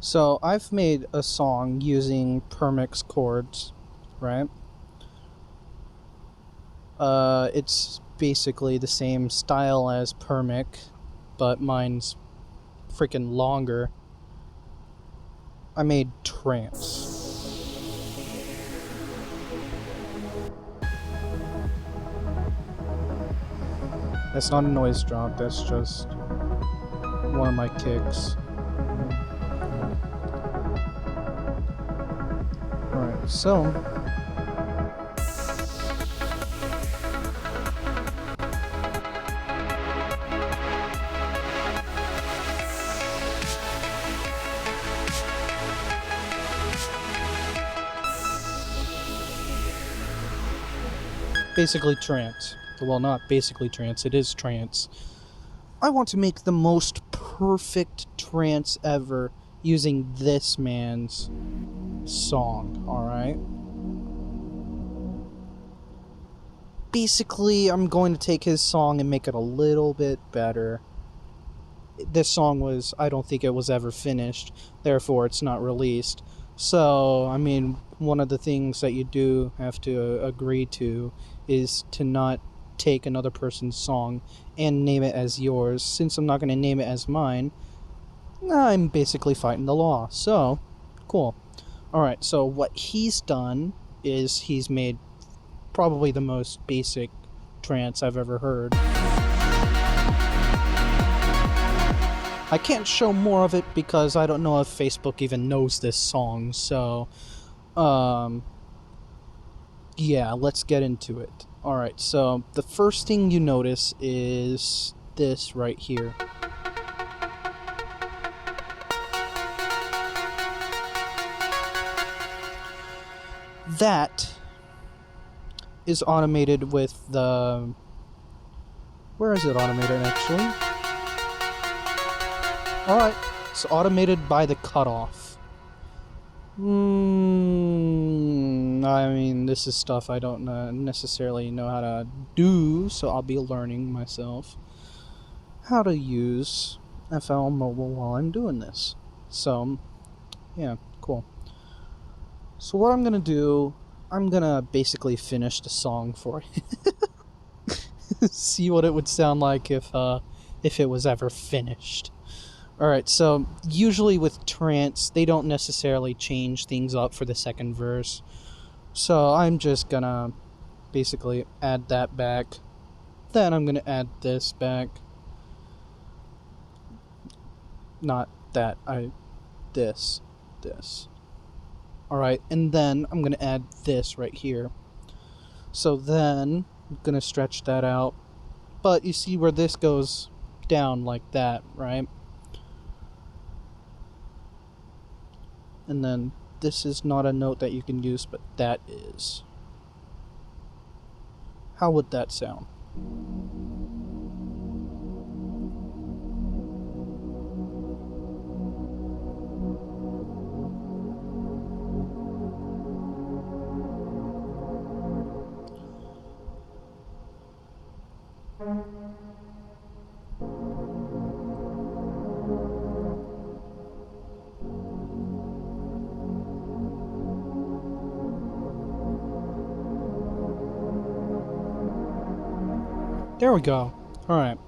So I've made a song using Permich chords, right? It's basically the same style as Permich, but mine's freaking longer. I made trance. That's not a noise drop, that's just one of my kicks. Alright, so basically trance. Well, not basically trance, it is trance. I want to make the most perfect trance ever using this man's song, alright? Basically, I'm going to take his song and make it a little bit better. This song was, I don't think it was ever finished, therefore it's not released. So, I mean, one of the things that you do have to agree to is to not take another person's song and name it as yours. Since I'm not going to name it as mine, I'm basically fighting the law. So, cool. Alright, so what he's done is he's made probably the most basic trance I've ever heard. I can't show more of it because I don't know if Facebook even knows this song, so yeah, let's get into it. Alright, so the first thing you notice is this right here. That is automated with the... Where is it automated, actually? Alright, it's automated by the cutoff. I mean, this is stuff I don't necessarily know how to do, so I'll be learning myself how to use FL Mobile while I'm doing this. So, yeah, cool. So what I'm gonna do, I'm gonna basically finish the song for you. See what it would sound like if it was ever finished. Alright, so usually with trance, they don't necessarily change things up for the second verse. So I'm just gonna basically add that back. Then I'm gonna add this back. Not that, this. Alright, and then I'm gonna add this right here. So then, I'm gonna stretch that out. But you see where this goes down like that, right? And then this is not a note that you can use, but that is. How would that sound? There we go. Alright.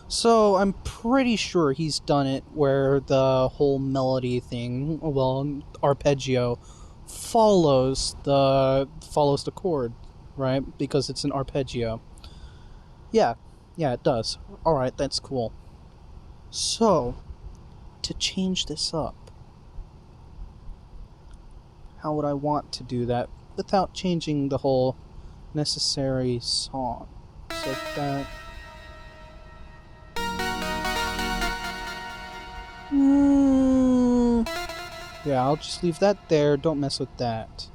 So I'm pretty sure he's done it where the whole melody thing, well, arpeggio, follows the chord, right? Because it's an arpeggio. Yeah, it does. Alright, that's cool. So, to change this up, how would I want to do that without changing the whole necessary song? So that... yeah, I'll just leave that there. Don't mess with that.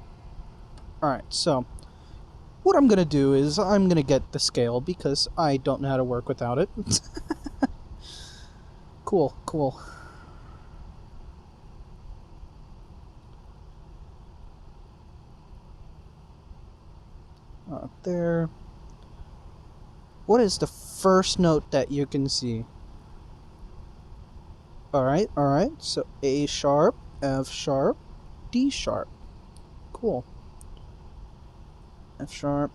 Alright, so what I'm gonna do is I'm gonna get the scale because I don't know how to work without it. Cool. There. What is the first note that you can see? Alright. So A sharp, F sharp, D sharp. Cool. F sharp.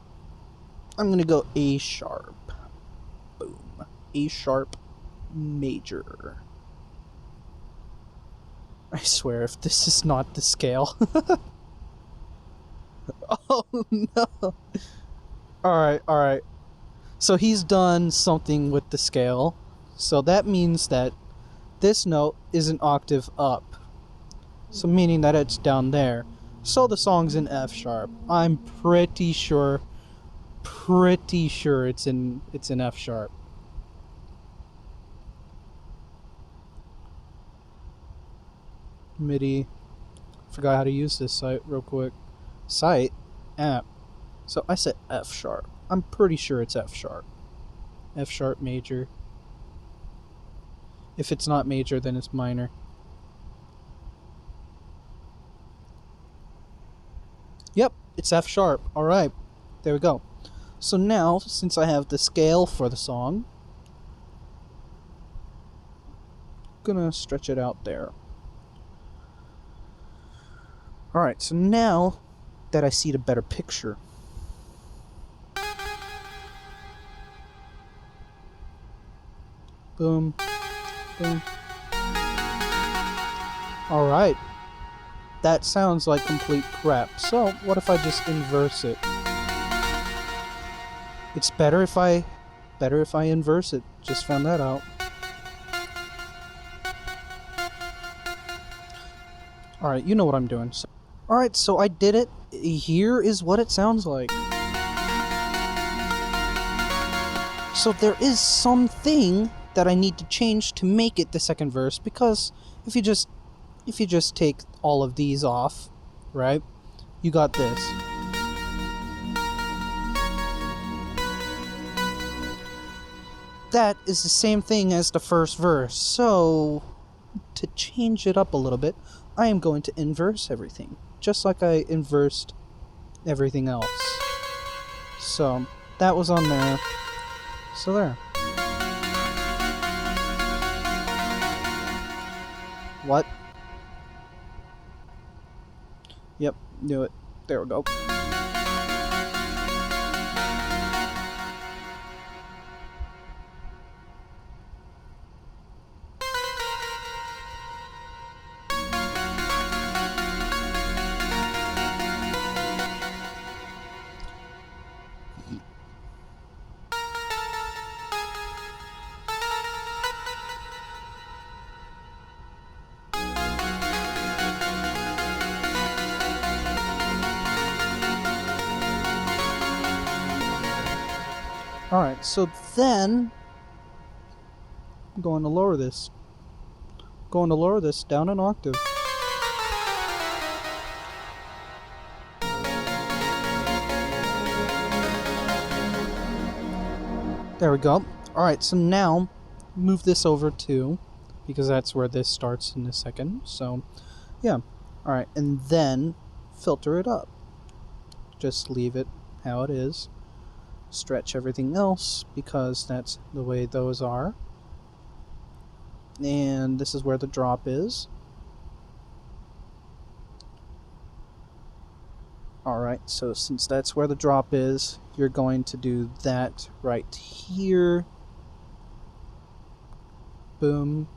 I'm gonna go A sharp. Boom. A sharp major. I swear, if this is not the scale. Oh no. Alright. So he's done something with the scale. So that means that this note is an octave up. So meaning that it's down there. So the song's in F sharp. I'm pretty sure it's in F sharp. MIDI. Forgot how to use this site real quick. Site? App. So I said F sharp. I'm pretty sure it's F sharp. F sharp major. If it's not major, then it's minor. Yep, it's F sharp. Alright, there we go. So now, since I have the scale for the song, I'm gonna stretch it out there. Alright, so now that I see the better picture, boom, boom. Alright. That sounds like complete crap. So, what if I just inverse it? It's better if I inverse it. Just found that out. Alright, you know what I'm doing. Alright, so I did it. Here is what it sounds like. So there is something that I need to change to make it the second verse, because if you just take all of these off, right? You got this. That is the same thing as the first verse. So to change it up a little bit, I am going to inverse everything, just like I inversed everything else. So that was on there. So there. What? Yep, knew it. There we go. Alright, so then I'm going to lower this. Going to lower this down an octave. There we go. Alright, so now move this over to, because that's where this starts in a second. So, yeah. Alright, and then filter it up. Just leave it how it is. Stretch everything else, because that's the way those are. And this is where the drop is. Alright, so since that's where the drop is, you're going to do that right here. Boom.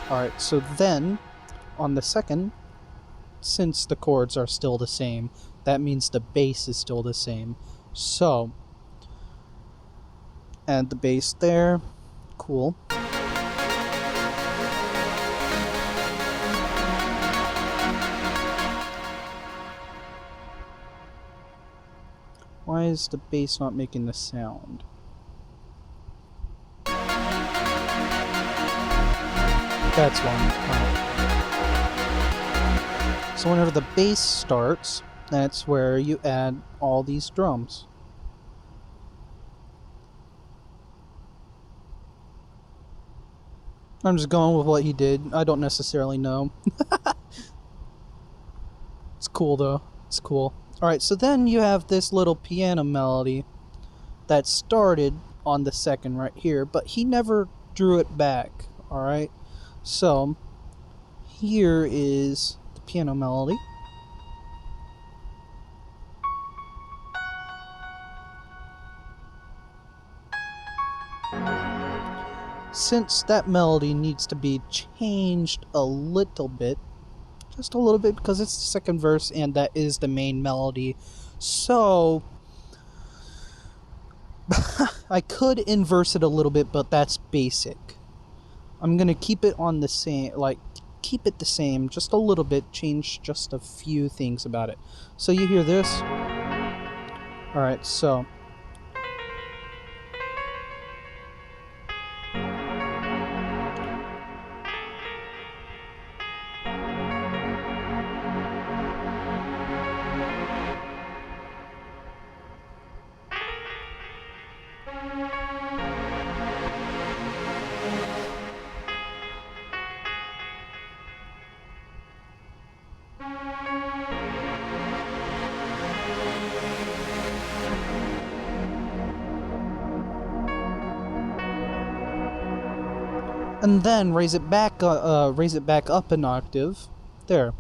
Alright, so then, on the second, since the chords are still the same, that means the bass is still the same. So, add the bass there. Cool. Why is the bass not making the sound? That's why. So whenever the bass starts, that's where you add all these drums. I'm just going with what he did. I don't necessarily know. It's cool though. It's cool. Alright, so then you have this little piano melody that started on the second right here, but he never drew it back. Alright, so here is the piano melody. Since that melody needs to be changed a little bit, just a little bit, because it's the second verse and that is the main melody, so I could inverse it a little bit, but that's basic. I'm gonna keep it on the same, keep it the same, just a little bit, change just a few things about it. So you hear this? Alright, so and then raise it back up an octave. There.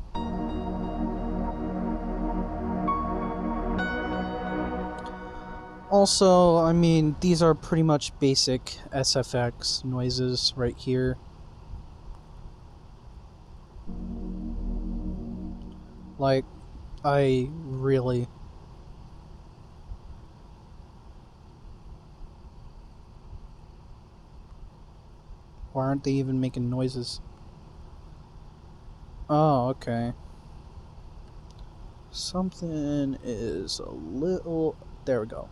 Also, I mean, these are pretty much basic SFX noises right here. Like, I really... Why aren't they even making noises? Oh, okay. Something is a little... There we go.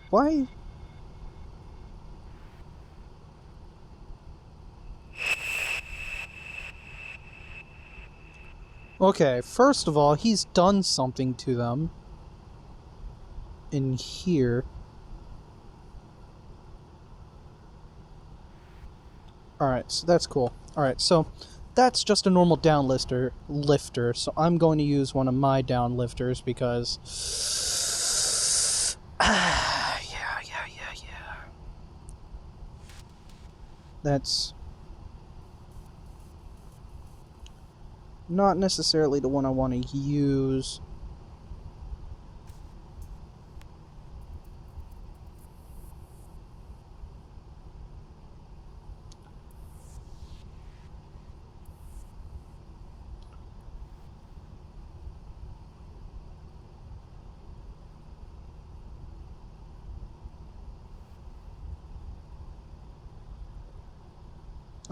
Why? Okay, first of all, he's done something to them. In here. Alright, so that's cool. Alright, so that's just a normal downlifter, so I'm going to use one of my downlifters because... yeah. That's not necessarily the one I want to use.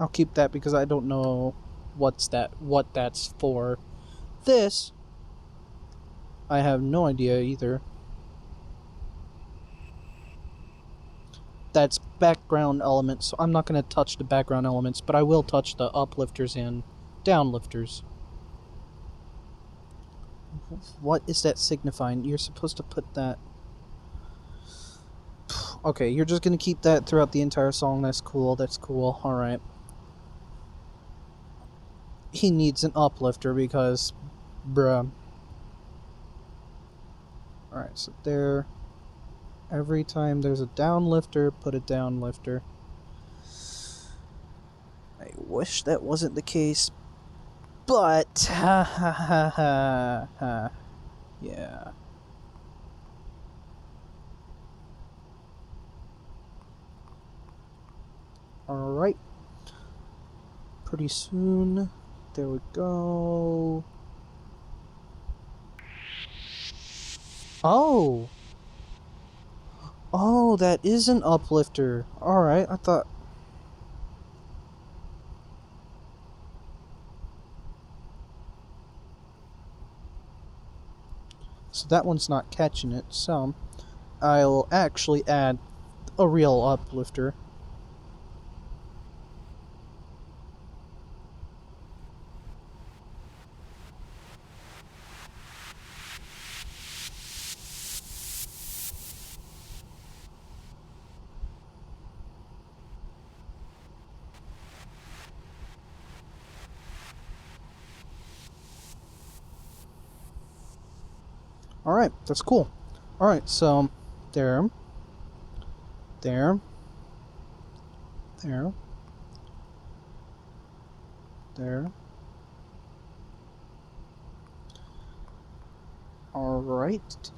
I'll keep that because I don't know what that's for. This, I have no idea either. That's background elements, so I'm not going to touch the background elements, but I will touch the uplifters and downlifters. What is that signifying? You're supposed to put that... Okay, you're just going to keep that throughout the entire song. That's cool, alright. He needs an uplifter because... bruh. Alright, so there... Every time there's a downlifter, put a downlifter. I wish that wasn't the case, but yeah. Alright. Pretty soon. There we go. Oh! Oh, that is an uplifter. Alright, I thought... So that one's not catching it, so I'll actually add a real uplifter. Alright, that's cool. Alright, so there, there, there, there. Alright.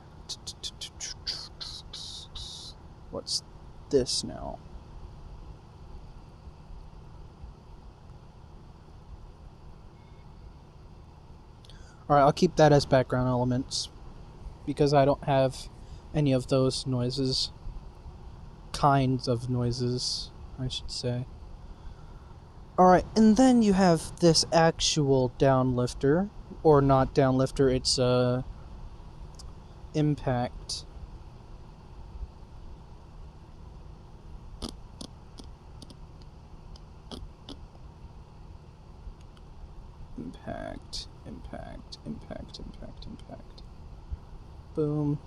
What's this now? Alright, I'll keep that as background elements because I don't have any of those noises. Kinds of noises, I should say. Alright, and then you have this actual downlifter, or not downlifter, it's impact. Impact. Boom.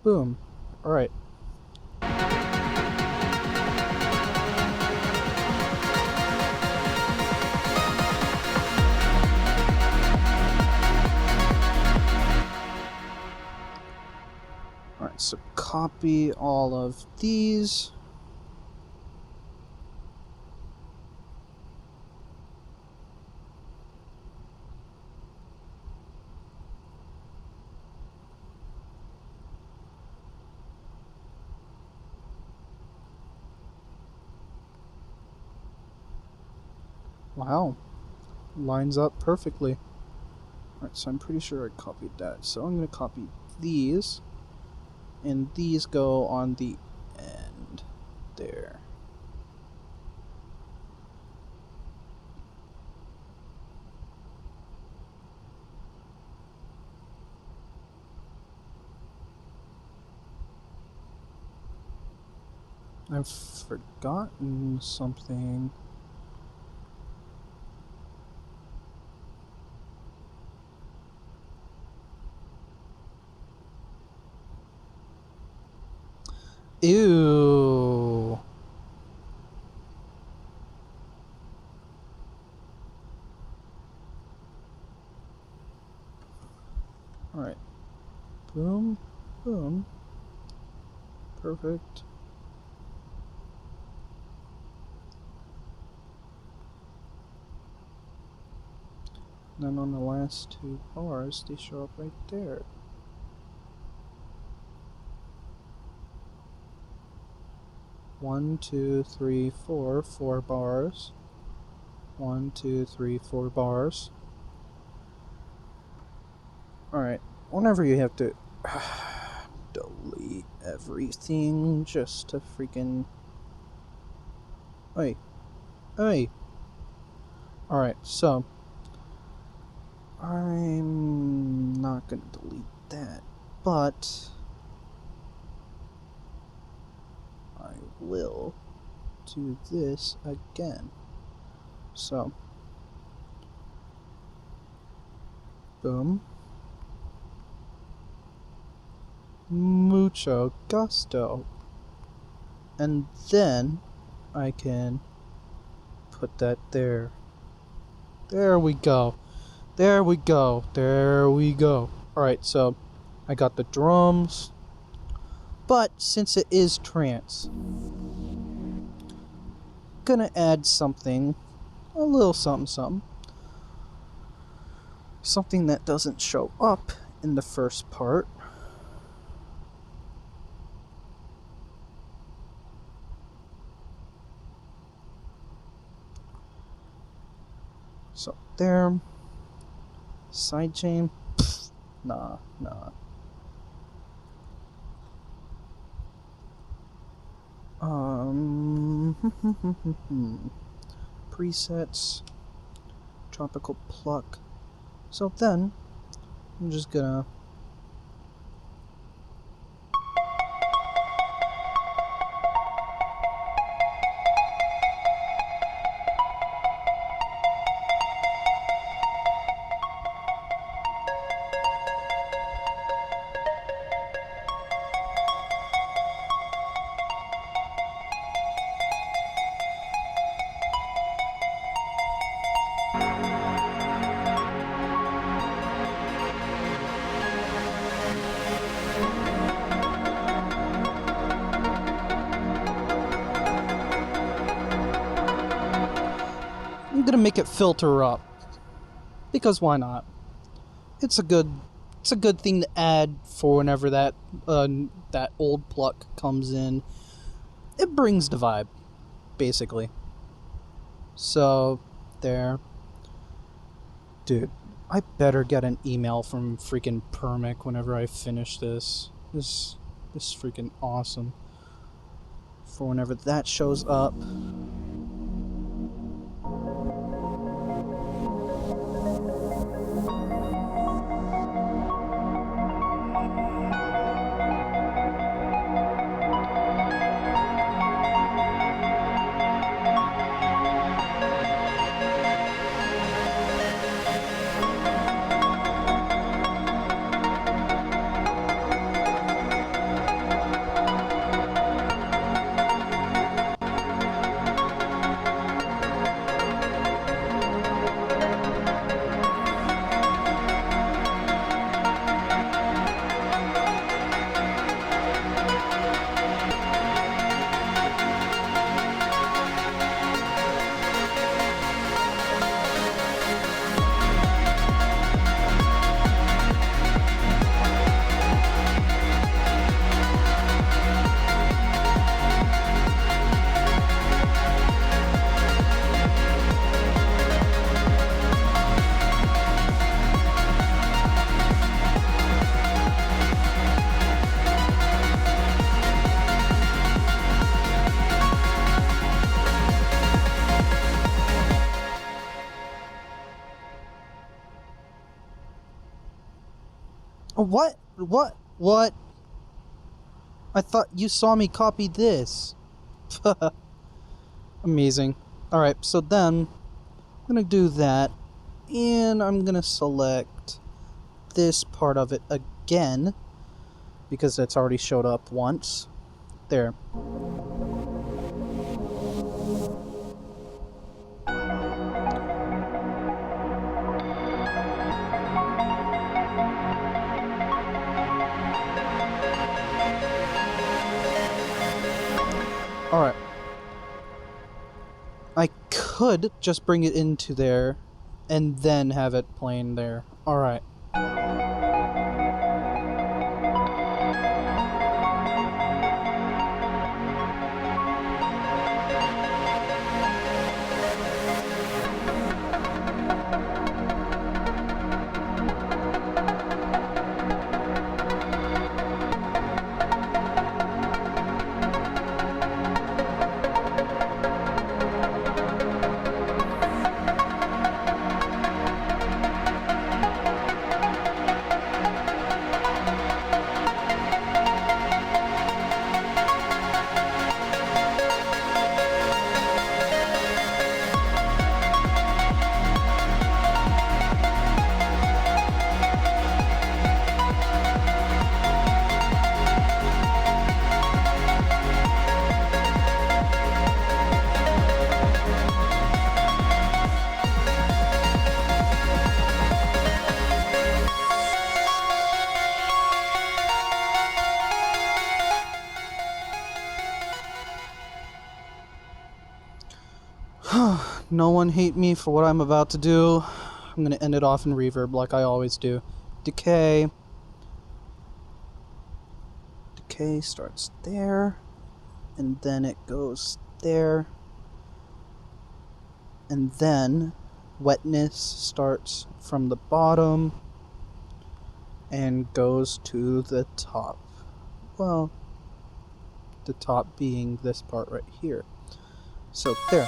Boom. Alright. Alright, so copy all of these. Wow. Lines up perfectly. Alright, so I'm pretty sure I copied that. So I'm going to copy these. And these go on the end. There. I've forgotten something. Ew. Alright. Boom. Boom. Perfect. Then on the last two bars, they show up right there. One, two, three, four. 4 bars. 1, 2, 3, 4 bars. Alright, whenever you have to delete everything just to freaking... Hey. Alright, so I'm not gonna delete that, but I will do this again. So, boom. Mucho gusto. And then I can put that there. There we go. Alright, so I got the drums. But since it is trance, gonna add something, a little something that doesn't show up in the first part. So there, sidechain, nah. Presets, tropical pluck. So then, I'm just gonna I'm gonna make it filter up. Because why not? It's a good thing to add for whenever that old pluck comes in. It brings the vibe, basically. So, there. Dude, I better get an email from freaking Permich whenever I finish this. This is freaking awesome. For whenever that shows up. What? What? I thought you saw me copy this. Amazing. Alright, so then I'm gonna do that, and I'm gonna select this part of it again, because it's already showed up once. There. Alright. I could just bring it into there and then have it playing there. Alright. No one hate me for what I'm about to do. I'm gonna end it off in reverb like I always do. Decay. Decay starts there, and then it goes there, and then wetness starts from the bottom and goes to the top. Well, the top being this part right here. So there.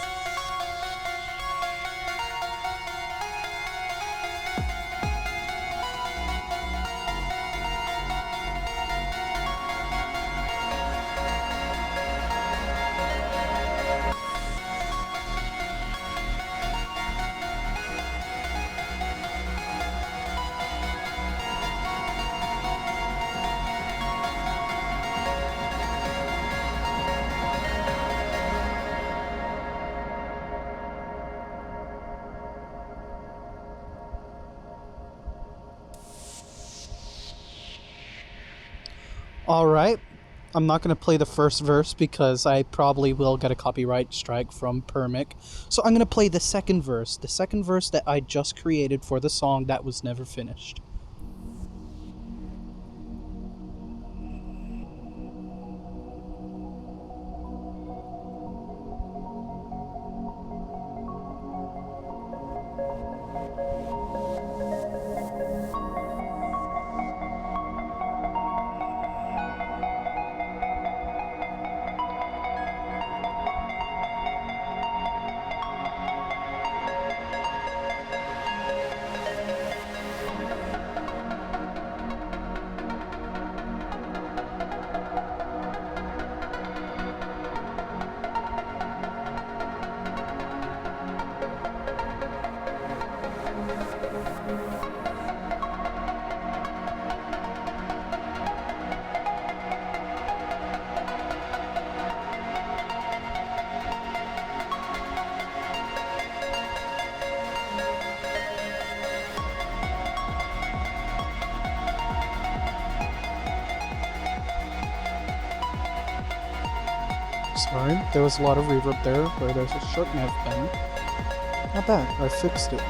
Alright, I'm not going to play the first verse because I probably will get a copyright strike from Permich. So I'm going to play the second verse that I just created for the song that was never finished. Sorry, there was a lot of reverb there where there should have been. Not bad, I fixed it.